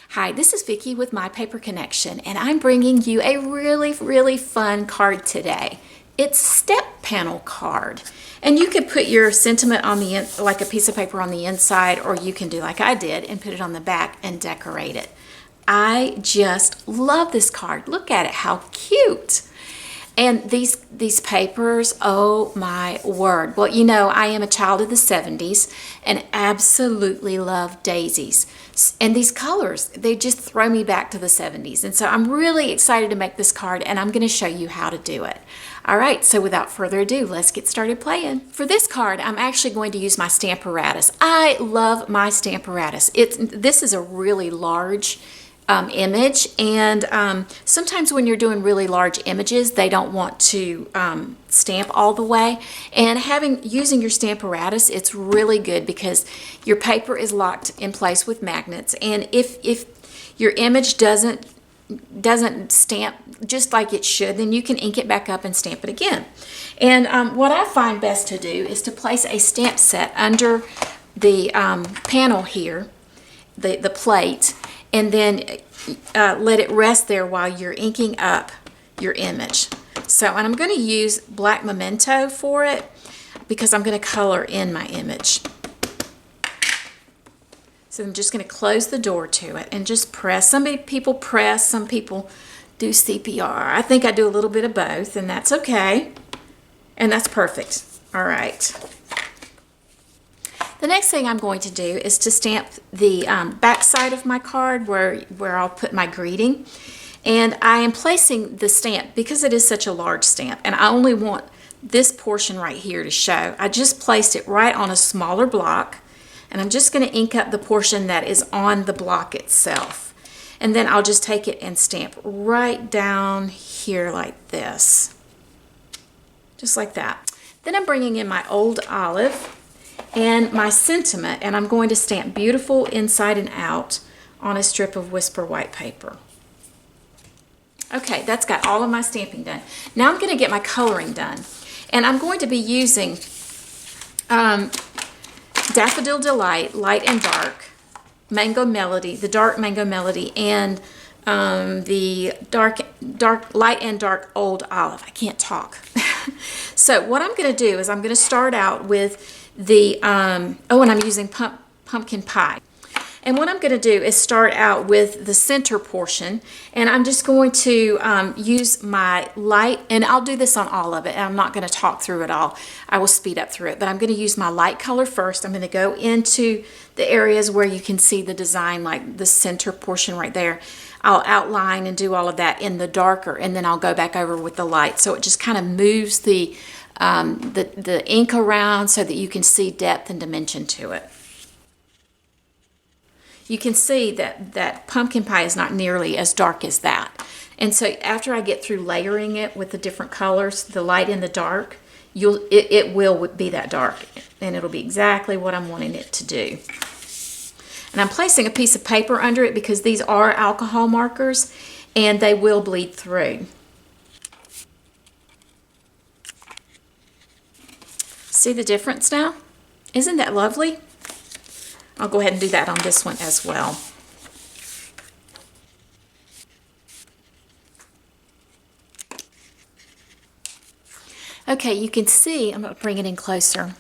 Hi, this is Vicki with My Paper Connection, and I'm bringing you a really fun card today. It's step panel card, and you could put your sentiment on the like a piece of paper on the inside, or you can do like I did and put it on the back and decorate it. I just love this card. Look at it, how cute! And these papers, oh my word. Well, you know, I am a child of the 70s and absolutely love daisies. And these colors, they just throw me back to the 70s. And so I'm really excited to make this card, and I'm going to show you how to do it. All right, so without further ado, let's get started playing. For this card, I'm actually going to use my Stamparatus. I love my Stamparatus. This is a really large image, and sometimes when you're doing really large images, they don't want to stamp all the way, and using your Stamparatus, it's really good because your paper is locked in place with magnets, and if your image doesn't stamp just like it should, then you can ink it back up and stamp it again. And what I find best to do is to place a stamp set under the panel here, the plate, and then let it rest there while you're inking up your image. So, and I'm going to use black memento for it because I'm going to color in my image. So I'm just going to close the door to it and just press. Some people press, some people do CPR. I think I do a little bit of both, and that's okay. And that's perfect. All right. The next thing I'm going to do is to stamp the back side of my card where I'll put my greeting. And I am placing the stamp, because it is such a large stamp, and I only want this portion right here to show. I just placed it right on a smaller block, and I'm just going to ink up the portion that is on the block itself. And then I'll just take it and stamp right down here like this. Just like that. Then I'm bringing in my Old Olive and my sentiment, and I'm going to stamp beautiful inside and out on a strip of Whisper white paper. Okay, that's got all of my stamping done. Now I'm going to get my coloring done, and I'm going to be using Daffodil Delight, Light and Dark, Mango Melody, the Dark Mango Melody, and the Light and Dark Old Olive. I can't talk. So what I'm going to do is I'm going to start out with the, and I'm using pumpkin pie. And what I'm going to do is start out with the center portion, and I'm just going to use my light, and I'll do this on all of it, and I'm not going to talk through it all. I will speed up through it, but I'm going to use my light color first. I'm going to go into the areas where you can see the design, like the center portion right there. I'll outline and do all of that in the darker, and then I'll go back over with the light. So it just kind of moves the ink around so that you can see depth and dimension to it. You can see that pumpkin pie is not nearly as dark as that. And so after I get through layering it with the different colors, the light and the dark, it will be that dark, and it'll be exactly what I'm wanting it to do. And I'm placing a piece of paper under it because these are alcohol markers and they will bleed through. See the difference now? Isn't that lovely? I'll go ahead and do that on this one as well. Okay, you can see, I'm going to bring it in closer.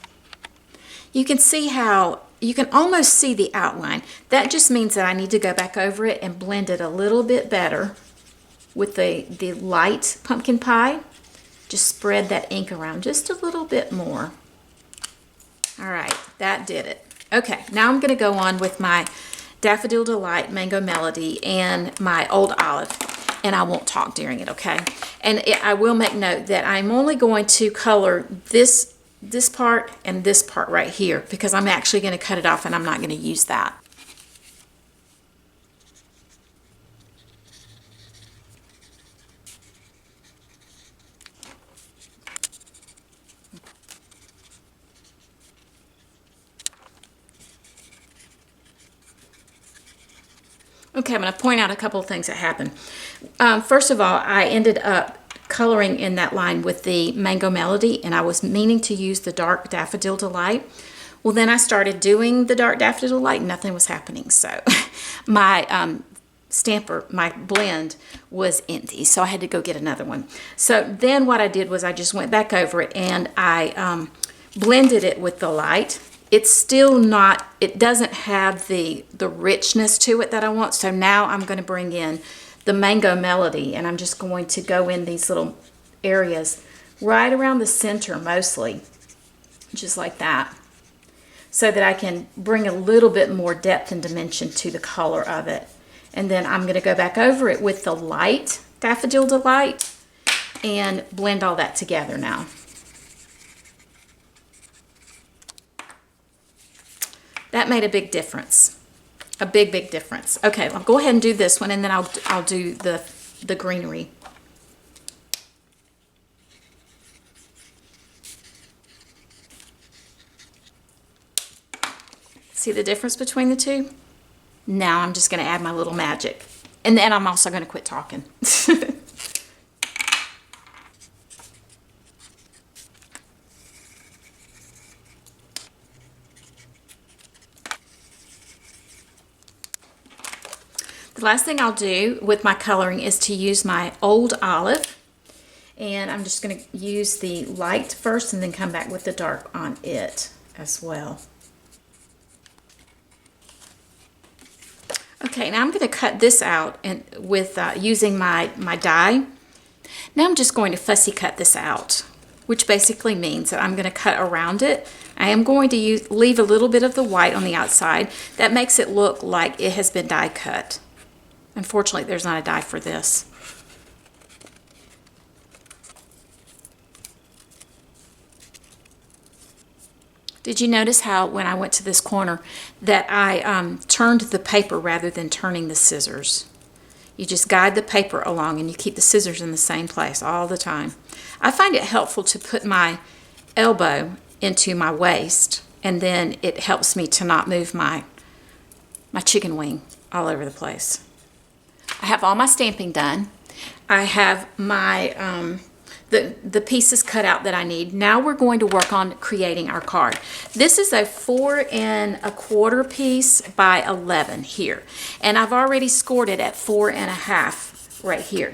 You can see how, you can almost see the outline. That just means that I need to go back over it and blend it a little bit better with the light pumpkin pie. Just spread that ink around just a little bit more. All right, that did it. Okay, now I'm going to go on with my Daffodil Delight, Mango Melody, and my Old Olive, and I won't talk during it, okay? And I will make note that I'm only going to color this part and this part right here because I'm actually going to cut it off and I'm not going to use that. Okay, I'm going to point out a couple of things that happened. First of all, I ended up coloring in that line with the Mango Melody, and I was meaning to use the dark Daffodil Delight. Well, then I started doing the dark daffodil light and nothing was happening. So my stamper, my blend was empty. So I had to go get another one. So then what I did was I just went back over it and I blended it with the light. It's still not, it doesn't have the richness to it that I want. So now I'm going to bring in the Mango Melody, and I'm just going to go in these little areas right around the center mostly, just like that, so that I can bring a little bit more depth and dimension to the color of it. And then I'm going to go back over it with the light Daffodil Delight and blend all that together now. That made a big difference. A big, big difference. Okay, I'll go ahead and do this one, and then I'll do the greenery. See the difference between the two? Now I'm just going to add my little magic. And then I'm also going to quit talking. The last thing I'll do with my coloring is to use my Old Olive. And I'm just going to use the light first and then come back with the dark on it as well. Okay, now I'm going to cut this out and with using my die. Now I'm just going to fussy cut this out, which basically means that I'm going to cut around it. I am going to leave a little bit of the white on the outside. That makes it look like it has been die cut. Unfortunately, there's not a die for this. Did you notice how when I went to this corner that I turned the paper rather than turning the scissors? You just guide the paper along and you keep the scissors in the same place all the time. I find it helpful to put my elbow into my waist, and then it helps me to not move my chicken wing all over the place. I have all my stamping done. I have my the pieces cut out that I need. Now we're going to work on creating our card. This is a 4 1/4 piece by 11 here, and I've already scored it at 4 1/2 right here.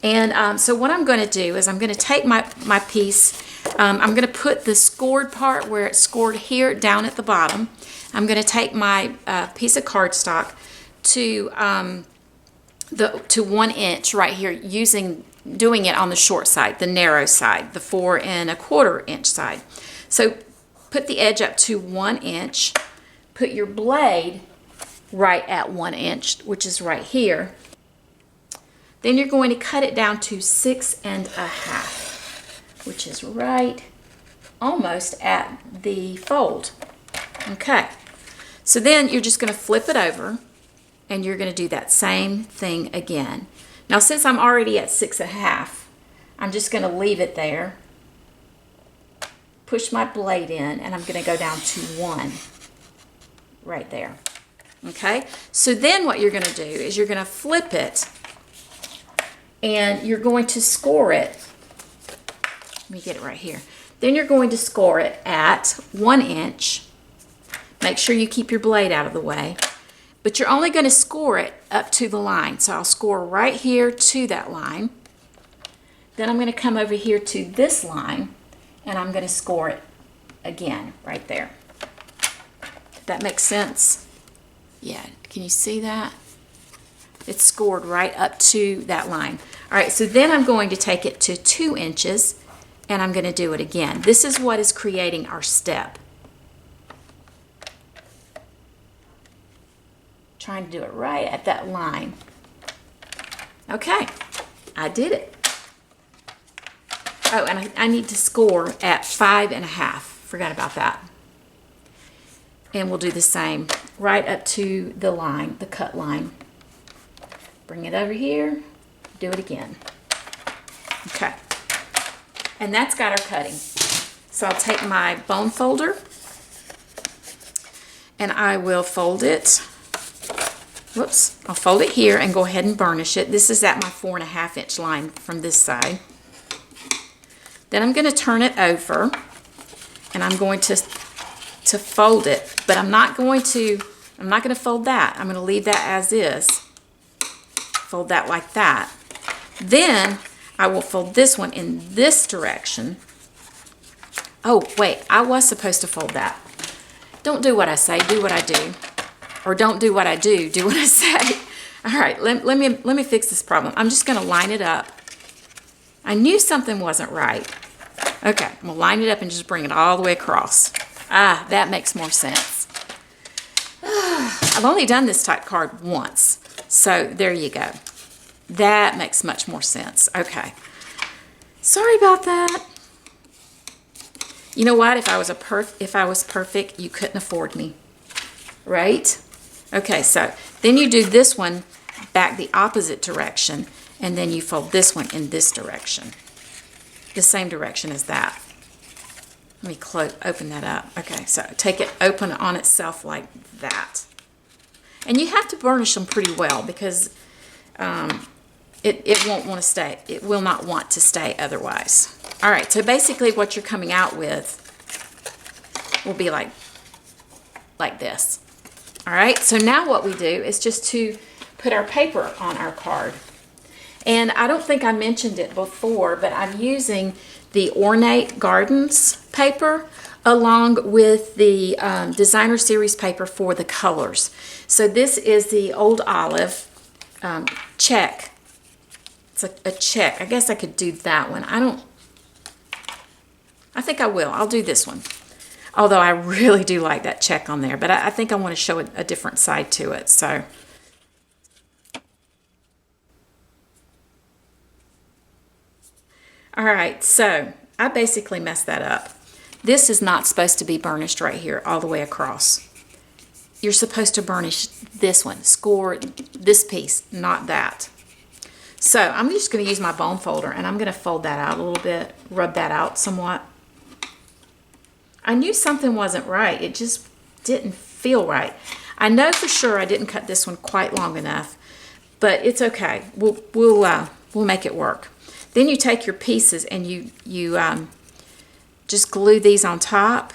And so what I'm going to do is I'm going to take my piece. I'm going to put the scored part where it's scored here down at the bottom. I'm going to take my piece of cardstock to 1 inch right here, doing it on the short side, the narrow side, the 4 1/4 inch side. So put the edge up to 1 inch, put your blade right at 1 inch, which is right here. Then you're going to cut it down to 6 1/2, which is right almost at the fold. Okay, so then you're just going to flip it over and you're going to do that same thing again. Now, since I'm already at 6 1/2, I'm just going to leave it there, push my blade in, and I'm going to go down to 1 right there. Okay, so then what you're going to do is you're going to flip it and you're going to score it. Let me get it right here. Then you're going to score it at 1 inch. Make sure you keep your blade out of the way. But you're only going to score it up to the line. So I'll score right here to that line. Then I'm going to come over here to this line, and I'm going to score it again right there. If that makes sense? Yeah, can you see that? It's scored right up to that line. All right, so then I'm going to take it to 2 inches, and I'm going to do it again. This is what is creating our step. Trying to do it right at that line. Okay, I did it. Oh, and I need to score at 5 1/2. Forgot about that. And we'll do the same right up to the line, the cut line. Bring it over here, do it again. Okay, and that's got our cutting. So I'll take my bone folder and I will fold it. Whoops, I'll fold it here and go ahead and burnish it. This is at my 4 1/2 inch line from this side. Then I'm going to turn it over and I'm going to to fold it, but I'm not going to fold that. I'm going to leave that as is. Fold that like that. Then I will fold this one in this direction. Oh, wait, I was supposed to fold that. Don't do what I say, do what I do. Or don't do what I do, do what I say. All right, let me fix this problem. I'm just going to line it up. I knew something wasn't right. Okay, I'm going to line it up and just bring it all the way across. Ah, that makes more sense. I've only done this type card once, so there you go. That makes much more sense. Okay, sorry about that. You know what? If I was perfect, you couldn't afford me, right? Okay, so then you do this one back the opposite direction, and then you fold this one in this direction, the same direction as that. Let me open that up. Okay, so take it open on itself like that, and you have to burnish them pretty well because it won't want to stay. It will not want to stay otherwise. All right, so basically what you're coming out with will be like this. All right, so now what we do is just to put our paper on our card. And I don't think I mentioned it before, but I'm using the Ornate Gardens paper along with the designer series paper for the colors. So this is the Old Olive check. It's a check. I guess I could do that one. I think I will. I'll do this one. Although I really do like that check on there, but I think I want to show a different side to it. So all right, so I basically messed that up. This is not supposed to be burnished right here all the way across. You're supposed to burnish this one, score this piece, not that. So I'm just going to use my bone folder and I'm going to fold that out a little bit, rub that out somewhat. I knew something wasn't right. It just didn't feel right. I know for sure I didn't cut this one quite long enough, but it's okay. We'll make it work. Then you take your pieces and you just glue these on top.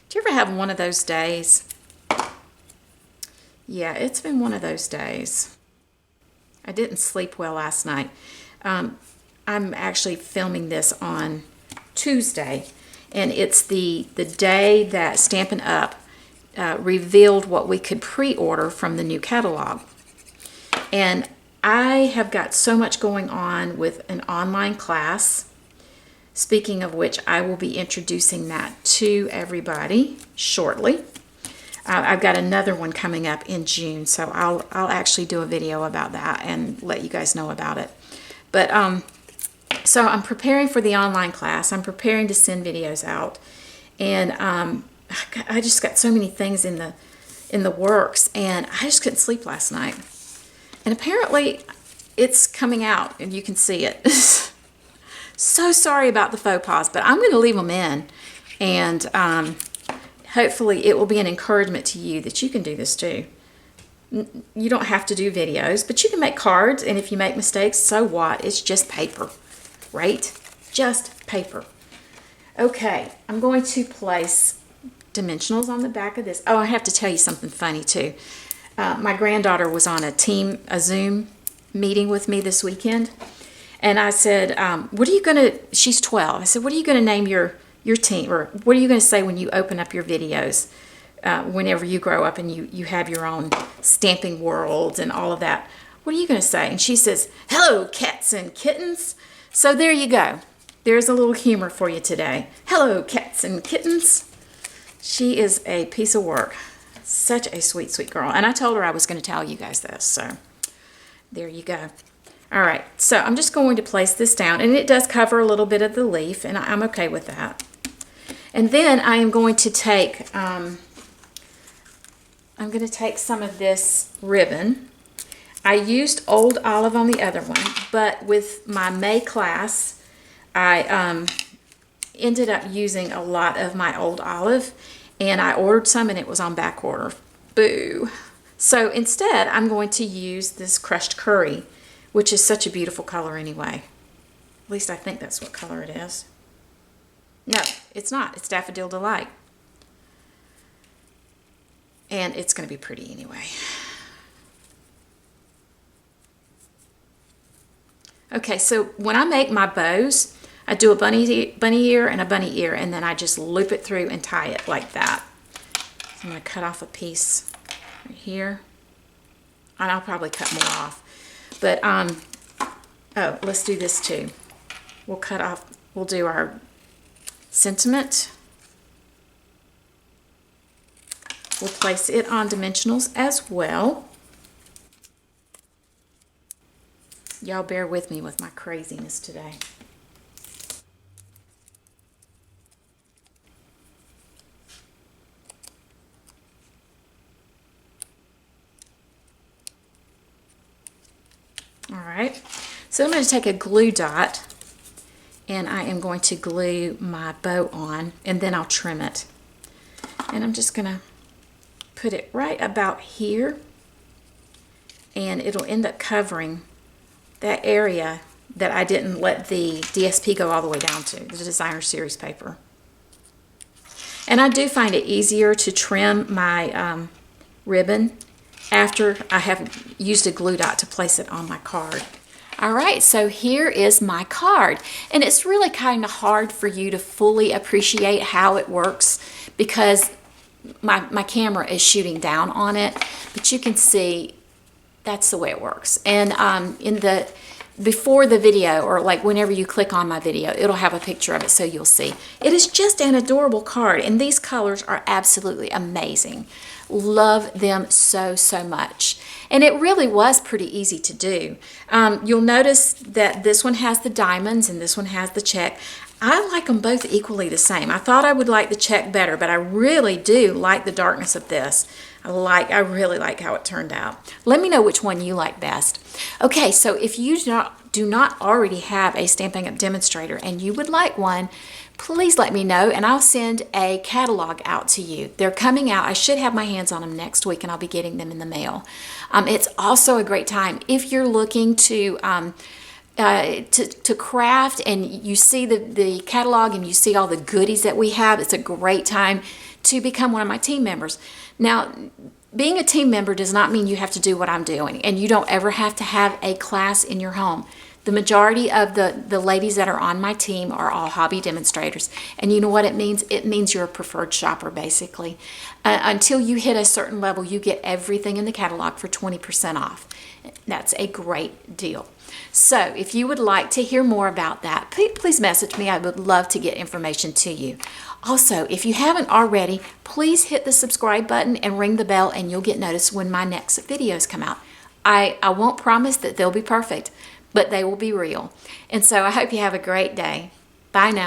Do you ever have one of those days? Yeah, it's been one of those days. I didn't sleep well last night. I'm actually filming this on Tuesday, and it's the day that Stampin' Up! Revealed what we could pre-order from the new catalog. And I have got so much going on with an online class. Speaking of which, I will be introducing that to everybody shortly. I've got another one coming up in June, so I'll actually do a video about that and let you guys know about it. But so I'm preparing for the online class. I'm preparing to send videos out, and I just got so many things in the works, and I just couldn't sleep last night. And apparently it's coming out and you can see it. So sorry about the faux pas, but I'm going to leave them in, and hopefully it will be an encouragement to you that you can do this too. You don't have to do videos, but you can make cards, and if you make mistakes, so what? It's just paper, right? Just paper. Okay, I'm going to place dimensionals on the back of this. Oh, I have to tell you something funny too. My granddaughter was on a Zoom meeting with me this weekend, and I said, what are you going to, she's 12, I said, what are you going to name your team, or what are you going to say when you open up your videos whenever you grow up and you have your own stamping worlds and all of that? What are you going to say? And she says, hello, cats and kittens. So there you go. There's a little humor for you today. Hello, cats and kittens. She is a piece of work. Such a sweet, sweet girl. And I told her I was going to tell you guys this, so there you go. All right, so I'm just going to place this down, and it does cover a little bit of the leaf, and I'm okay with that. And then I am going to take, some of this ribbon. I used Old Olive on the other one, but with my May class, I ended up using a lot of my Old Olive, and I ordered some and it was on back order. Boo. So instead, I'm going to use this crushed curry, which is such a beautiful color anyway. At least I think that's what color it is. No, it's not. It's Daffodil Delight. And it's going to be pretty anyway. Okay, so when I make my bows, I do a bunny ear and a bunny ear, and then I just loop it through and tie it like that. So I'm going to cut off a piece right here. And I'll probably cut more off. But, oh, let's do this too. We'll do our sentiment. We'll place it on dimensionals as well. Y'all bear with me with my craziness today. All right, so I'm going to take a glue dot and I am going to glue my bow on, and then I'll trim it. And I'm just going to put it right about here, and it'll end up covering that area that I didn't let the DSP go all the way down to, the designer series paper. And I do find it easier to trim my ribbon after I have used a glue dot to place it on my card. All right, so here is my card, and it's really kind of hard for you to fully appreciate how it works because my camera is shooting down on it, but you can see that's the way it works. And before the video, or like whenever you click on my video, it'll have a picture of it so you'll see. It is just an adorable card, and these colors are absolutely amazing. Love them so, so much. And it really was pretty easy to do. You'll notice that this one has the diamonds and this one has the check. I like them both equally the same. I thought I would like the check better, but I really do like the darkness of this. I really like how it turned out. Let me know which one you like best. Okay, so if you do not already have a Stampin' Up! Demonstrator and you would like one, please let me know and I'll send a catalog out to you. They're coming out. I should have my hands on them next week and I'll be getting them in the mail. It's also a great time if you're looking to craft and you see the catalog and you see all the goodies that we have. It's a great time to become one of my team members. Now, being a team member does not mean you have to do what I'm doing, and you don't ever have to have a class in your home. The majority of the ladies that are on my team are all hobby demonstrators, and you know what it means? It means you're a preferred shopper, basically. Until you hit a certain level, you get everything in the catalog for 20% off. That's a great deal. So if you would like to hear more about that, please message me. I would love to get information to you. Also, if you haven't already, please hit the subscribe button and ring the bell and you'll get notice when my next videos come out. I won't promise that they'll be perfect, but they will be real. And so I hope you have a great day. Bye now.